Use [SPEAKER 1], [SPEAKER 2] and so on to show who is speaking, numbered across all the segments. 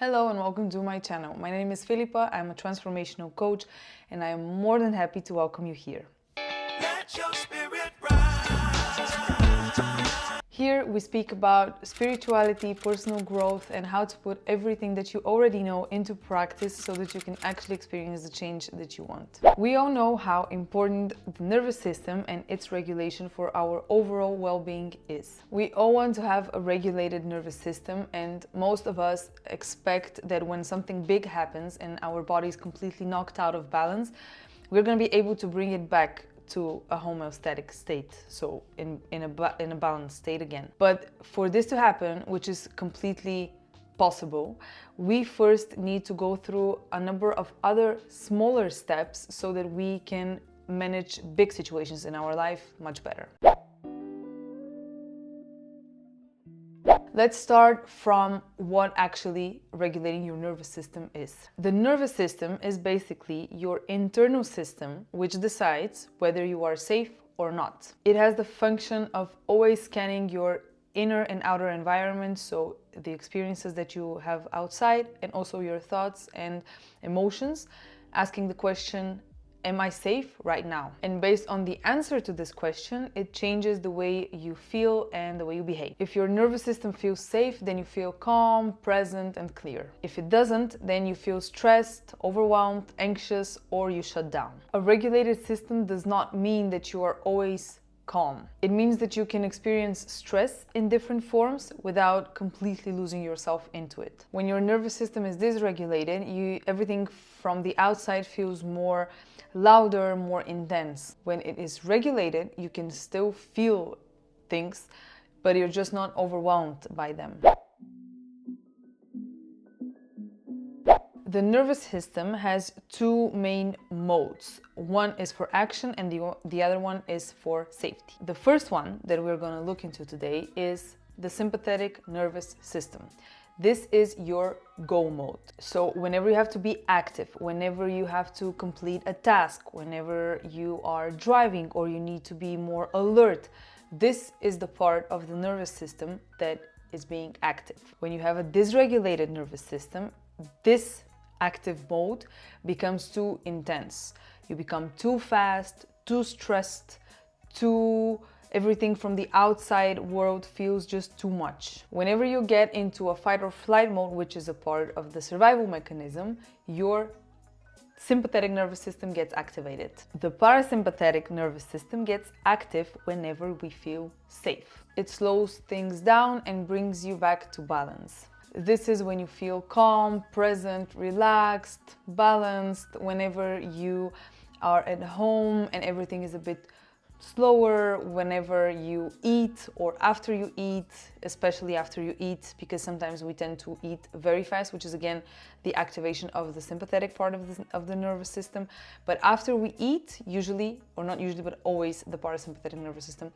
[SPEAKER 1] Hello and welcome to my channel. My name is Filipa, I'm a transformational coach and I am more than happy to welcome you here. Let your spirit rise. Here we speak about spirituality, personal growth and how to put everything that you already know into practice so that you can actually experience the change that you want. We all know how important the nervous system and its regulation for our overall well-being is. We all want to have a regulated nervous system, and most of us expect that when something big happens and our body is completely knocked out of balance, we're going to be able to bring it back to a homeostatic state, so in a balanced state again. But for this to happen, which is completely possible, we first need to go through a number of other smaller steps so that we can manage big situations in our life much better. Let's start from what actually regulating your nervous system is. The nervous system is basically your internal system which decides whether you are safe or not. It has the function of always scanning your inner and outer environment, so the experiences that you have outside and also your thoughts and emotions, asking the question, am I safe right now? And based on the answer to this question, it changes the way you feel and the way you behave. If your nervous system feels safe, then you feel calm, present, and clear. If it doesn't, then you feel stressed, overwhelmed, anxious, or you shut down. A regulated system does not mean that you are always calm. It means that you can experience stress in different forms without completely losing yourself into it. When your nervous system is dysregulated, everything from the outside feels more louder, more intense. When it is regulated, you can still feel things, but you're just not overwhelmed by them. The nervous system has two main modes. One is for action and the other one is for safety. The first one that we're going to look into today is the sympathetic nervous system. This is your go mode. So whenever you have to be active, whenever you have to complete a task, whenever you are driving or you need to be more alert, this is the part of the nervous system that is being active. When you have a dysregulated nervous system, this active mode becomes too intense. You become too fast, too stressed, everything from the outside world feels just too much. Whenever you get into a fight or flight mode, which is a part of the survival mechanism, your sympathetic nervous system gets activated. The parasympathetic nervous system gets active whenever we feel safe. It slows things down and brings you back to balance. This is when you feel calm, present, relaxed, balanced, whenever you are at home and everything is a bit slower, whenever you eat or after you eat, especially after you eat, because sometimes we tend to eat very fast, which is again the activation of the sympathetic part of the nervous system. But after we eat, usually, or not usually, but always, the parasympathetic nervous system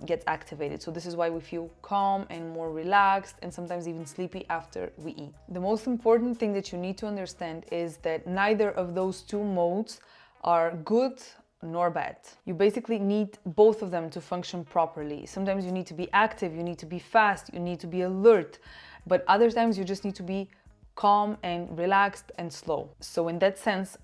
[SPEAKER 1] gets activated. So this is why we feel calm and more relaxed and sometimes even sleepy after we eat. The most important thing that you need to understand is that neither of those two modes are good nor bad. You basically need both of them to function properly. Sometimes you need to be active, you need to be fast, you need to be alert, but other times you just need to be calm and relaxed and slow. So in that sense,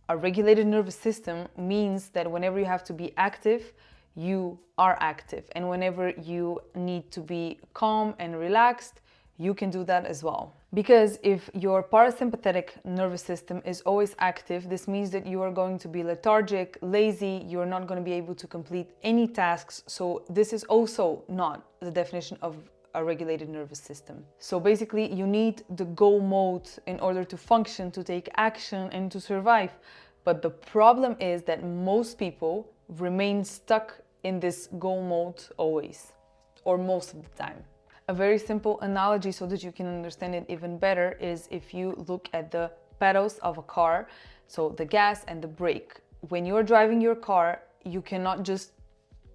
[SPEAKER 1] a regulated nervous system means that whenever you have to be active, you are active, and whenever you need to be calm and relaxed, you can do that as well. Because if your parasympathetic nervous system is always active, this means that you are going to be lethargic, lazy, you're not going to be able to complete any tasks. So this is also not the definition of a regulated nervous system. So basically you need the go mode in order to function, to take action and to survive. But the problem is that most people remain stuck in this go mode always, or most of the time. A very simple analogy so that you can understand it even better is if you look at the pedals of a car, so the gas and the brake. When you're driving your car, you cannot just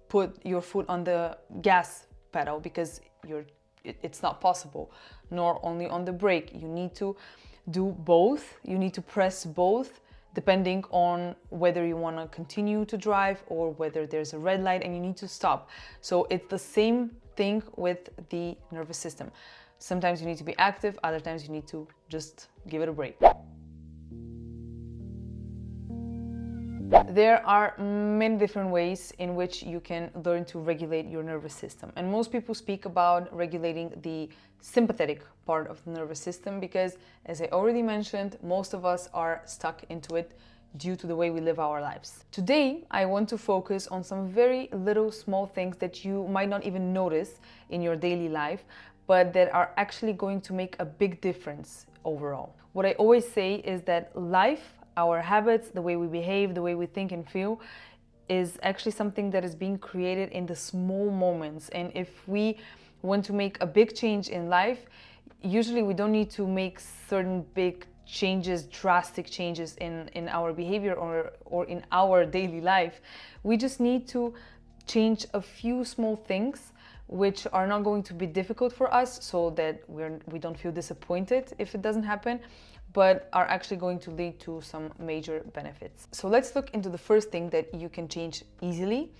[SPEAKER 1] put your foot on the gas pedal because it's not possible, nor only on the brake. You need to do both, you need to press both, depending on whether you want to continue to drive or whether there's a red light and you need to stop. So it's the same thing with the nervous system. Sometimes you need to be active, other times you need to just give it a break. There are many different ways in which you can learn to regulate your nervous system. And most people speak about regulating the sympathetic part of the nervous system because, as I already mentioned, most of us are stuck into it due to the way we live our lives. Today, I want to focus on some very little small things that you might not even notice in your daily life, but that are actually going to make a big difference overall. What I always say is that life, our habits, the way we behave, the way we think and feel, is actually something that is being created in the small moments. And if we want to make a big change in life, usually we don't need to make certain big changes, drastic changes in our behavior or in our daily life. We just need to change a few small things which are not going to be difficult for us, so that we don't feel disappointed if it doesn't happen, but are actually going to lead to some major benefits. So let's look into the first thing that you can change easily,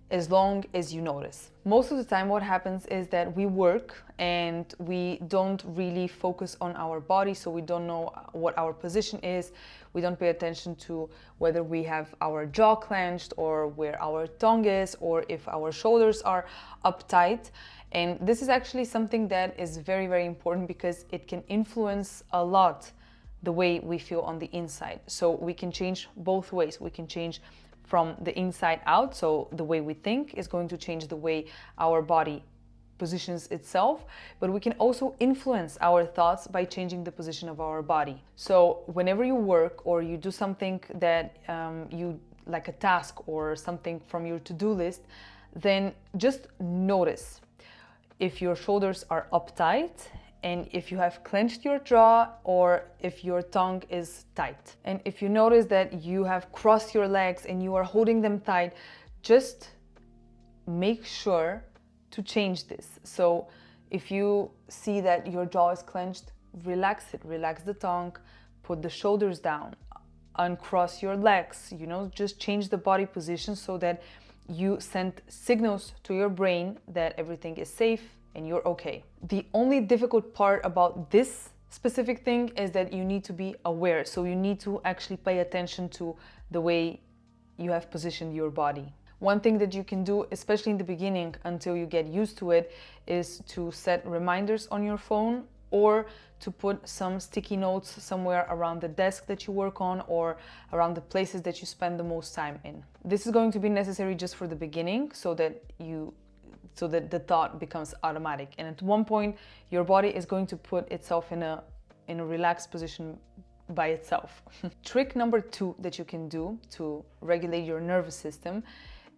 [SPEAKER 1] as long as you notice. Most of the time what happens is that we work and we don't really focus on our body, so we don't know what our position is. We don't pay attention to whether we have our jaw clenched or where our tongue is or if our shoulders are uptight. And this is actually something that is very, very important because it can influence a lot the way we feel on the inside. So we can change both ways. We can change from the inside out, so the way we think is going to change the way our body positions itself, but we can also influence our thoughts by changing the position of our body. So whenever you work or you do something that you like, a task or something from your to-do list, then just notice if your shoulders are uptight and if you have clenched your jaw or if your tongue is tight. And if you notice that you have crossed your legs and you are holding them tight, just make sure to change this. So if you see that your jaw is clenched, relax it, relax the tongue, put the shoulders down, uncross your legs, just change the body position so that you send signals to your brain that everything is safe and you're okay. The only difficult part about this specific thing is that you need to be aware. So you need to actually pay attention to the way you have positioned your body. One thing that you can do, especially in the beginning until you get used to it, is to set reminders on your phone or to put some sticky notes somewhere around the desk that you work on or around the places that you spend the most time in. This is going to be necessary just for the beginning so that the thought becomes automatic, and at one point your body is going to put itself in a relaxed position by itself. Trick number 2 that you can do to regulate your nervous system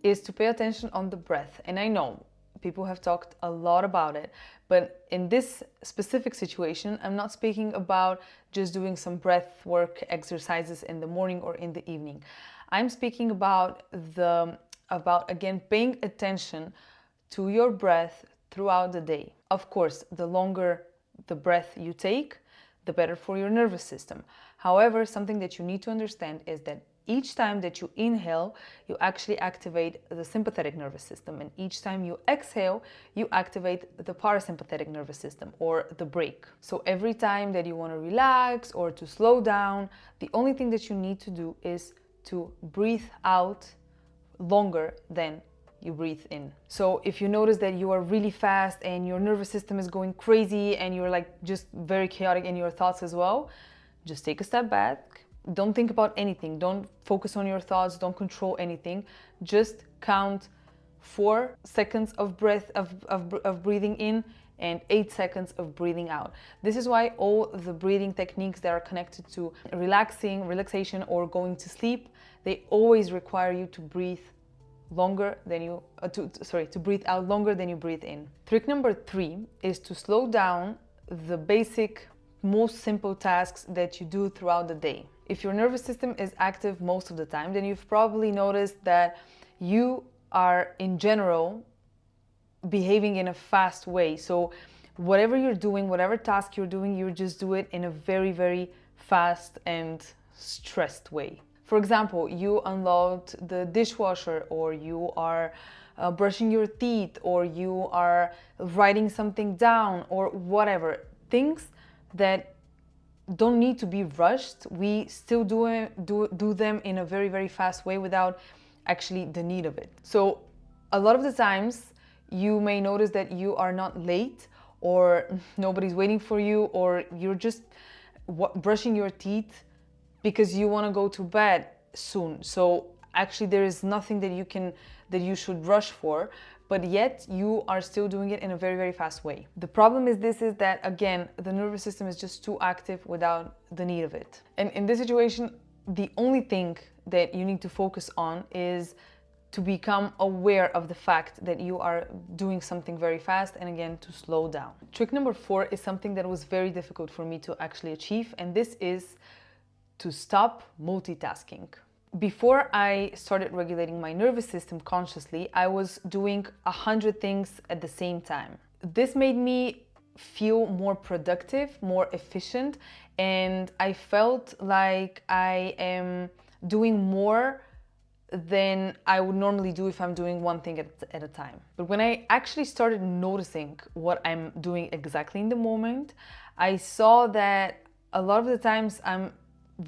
[SPEAKER 1] is to pay attention on the breath. And I know people have talked a lot about it, but in this specific situation I'm not speaking about just doing some breath work exercises in the morning or in the evening. I'm speaking about again paying attention to your breath throughout the day. Of course, the longer the breath you take, the better for your nervous system. However, something that you need to understand is that each time that you inhale, you actually activate the sympathetic nervous system, and each time you exhale, you activate the parasympathetic nervous system or the brake. So every time that you want to relax or to slow down, the only thing that you need to do is to breathe out longer than you breathe in. So if you notice that you are really fast and your nervous system is going crazy and you're like just very chaotic in your thoughts as well, just take a step back. Don't think about anything. Don't focus on your thoughts. Don't control anything. Just count 4 seconds of breath of breathing in and 8 seconds of breathing out. This is why all the breathing techniques that are connected to relaxation or going to sleep, they always require you to breathe longer than you to breathe out longer than you breathe in. Trick number 3 is to slow down the basic, most simple tasks that you do throughout the day. If your nervous system is active most of the time, then you've probably noticed that you are in general behaving in a fast way. So whatever you're doing, whatever task you're doing, you just do it in a very, very fast and stressed way. For example, you unload the dishwasher, or you are brushing your teeth, or you are writing something down, or whatever. things that don't need to be rushed, we still do them in a very, very fast way without actually the need of it. So a lot of the times you may notice that you are not late, or nobody's waiting for you, or you're just brushing your teeth because you want to go to bed soon. So actually there is nothing that you should rush for, but yet you are still doing it in a very, very fast way. The problem is that again, the nervous system is just too active without the need of it. And in this situation, the only thing that you need to focus on is to become aware of the fact that you are doing something very fast, and again, to slow down. Trick number 4 is something that was very difficult for me to actually achieve, and this is to stop multitasking. Before I started regulating my nervous system consciously, I was doing 100 things at the same time. This made me feel more productive, more efficient, and I felt like I am doing more than I would normally do if I'm doing one thing at a time. But when I actually started noticing what I'm doing exactly in the moment, I saw that a lot of the times I'm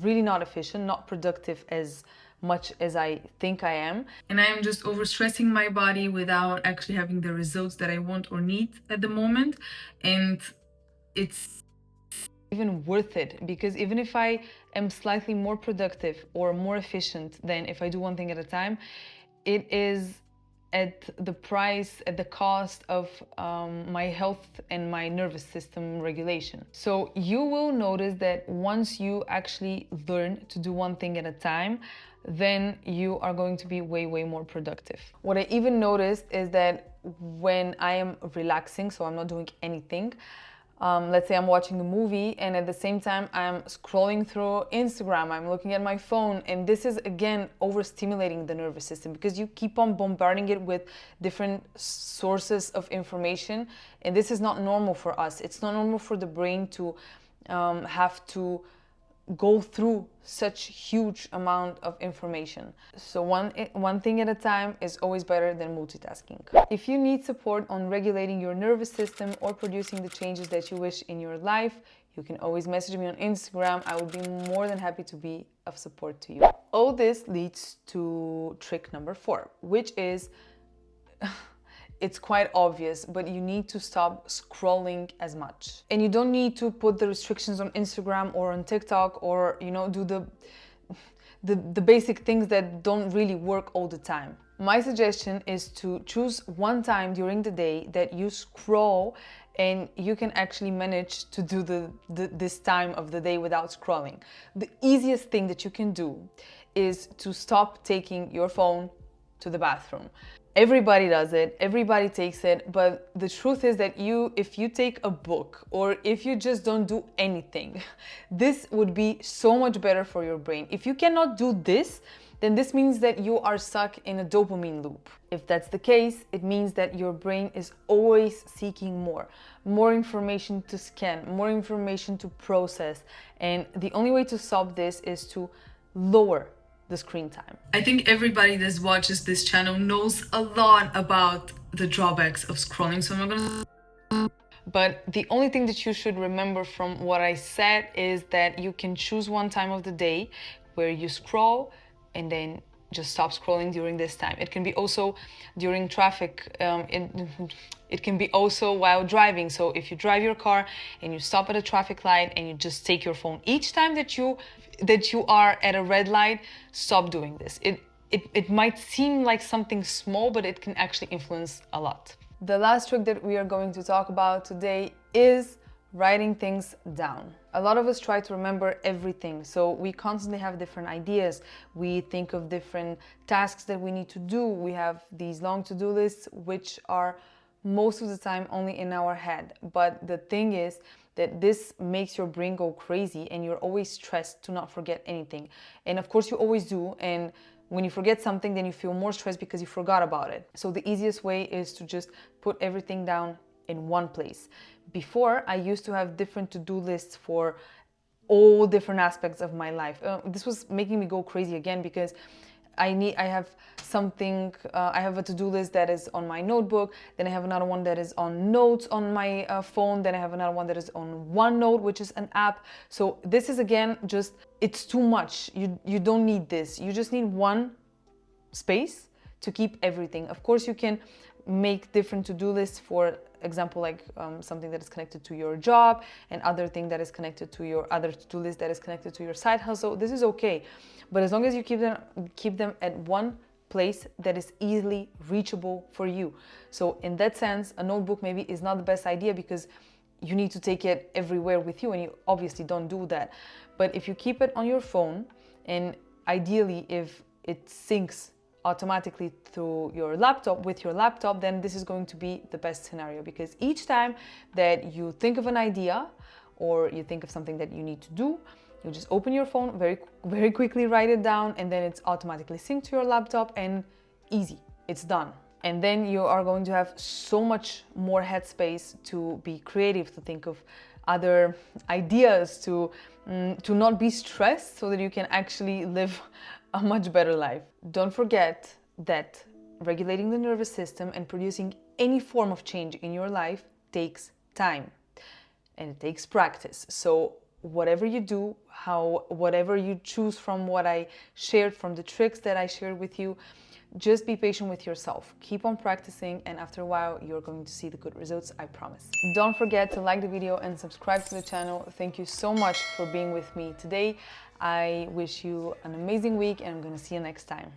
[SPEAKER 1] really not efficient, not productive as much as I think I am. And I am just overstressing my body without actually having the results that I want or need at the moment. And it's even worth it, because even if I am slightly more productive or more efficient than if I do one thing at a time, it is at the cost of my health and my nervous system regulation. So you will notice that once you actually learn to do one thing at a time, then you are going to be way, way more productive. What I even noticed is that when I am relaxing, so I'm not doing anything, let's say I'm watching a movie and at the same time I'm scrolling through Instagram, I'm looking at my phone, and this is again overstimulating the nervous system because you keep on bombarding it with different sources of information, and this is not normal for us. It's not normal for the brain to have to go through such huge amount of information. So one thing at a time is always better than multitasking. If you need support on regulating your nervous system or producing the changes that you wish in your life, you can always message me on Instagram. I will be more than happy to be of support to you. All this leads to trick number 4, which is it's quite obvious, but you need to stop scrolling as much. And you don't need to put the restrictions on Instagram or on TikTok, or do the basic things that don't really work all the time. My suggestion is to choose one time during the day that you scroll and you can actually manage to do this time of the day without scrolling. The easiest thing that you can do is to stop taking your phone to the bathroom. Everybody does it, everybody takes it, but the truth is that if you take a book or if you just don't do anything, this would be so much better for your brain. If you cannot do this, then this means that you are stuck in a dopamine loop. If that's the case, it means that your brain is always seeking more information to scan, more information to process. And the only way to stop this is to lower the screen time. I think everybody that watches this channel knows a lot about the drawbacks of scrolling, so I'm not gonna... But the only thing that you should remember from what I said is that you can choose one time of the day where you scroll and then just stop scrolling during this time. It can be also during traffic, it can be also while driving. So if you drive your car and you stop at a traffic light and you just take your phone, each time that you are at a red light, stop doing this. It might seem like something small, but it can actually influence a lot. The last trick that we are going to talk about today is writing things down. A lot of us try to remember everything, so we constantly have different ideas. We think of different tasks that we need to do. We have these long to-do lists, which are most of the time only in our head. But the thing is that this makes your brain go crazy and you're always stressed to not forget anything. And of course you always do, and when you forget something, then you feel more stressed because you forgot about it. So the easiest way is to just put everything down in one place. Before, I used to have different to-do lists for all different aspects of my life. This was making me go crazy again because I have something, I have a to-do list that is on my notebook, then I have another one that is on notes on my phone, then I have another one that is on OneNote, which is an app. So this is again just, it's too much. You don't need this. You just need one space to keep everything. Of course, you can make different to-do lists, for example, like something that is connected to your job, and other thing that is connected to your other to-do list that is connected to your side hustle. This is okay, but as long as you keep them at one place that is easily reachable for you. So in that sense, a notebook maybe is not the best idea, because you need to take it everywhere with you, and you obviously don't do that. But if you keep it on your phone, and ideally if it syncs automatically through your laptop with your laptop, then this is going to be the best scenario, because each time that you think of an idea or you think of something that you need to do, you just open your phone, very quickly write it down, and then it's automatically synced to your laptop, and easy, it's done. And then you are going to have so much more headspace to be creative, to think of other ideas, to not be stressed, so that you can actually live a much better life. Don't forget that regulating the nervous system and producing any form of change in your life takes time, and it takes practice. So whatever you do, whatever you choose from what I shared, from the tricks that I shared with you, just be patient with yourself. Keep on practicing, and after a while, you're going to see the good results, I promise. Don't forget to like the video and subscribe to the channel. Thank you so much for being with me today. I wish you an amazing week, and I'm going to see you next time.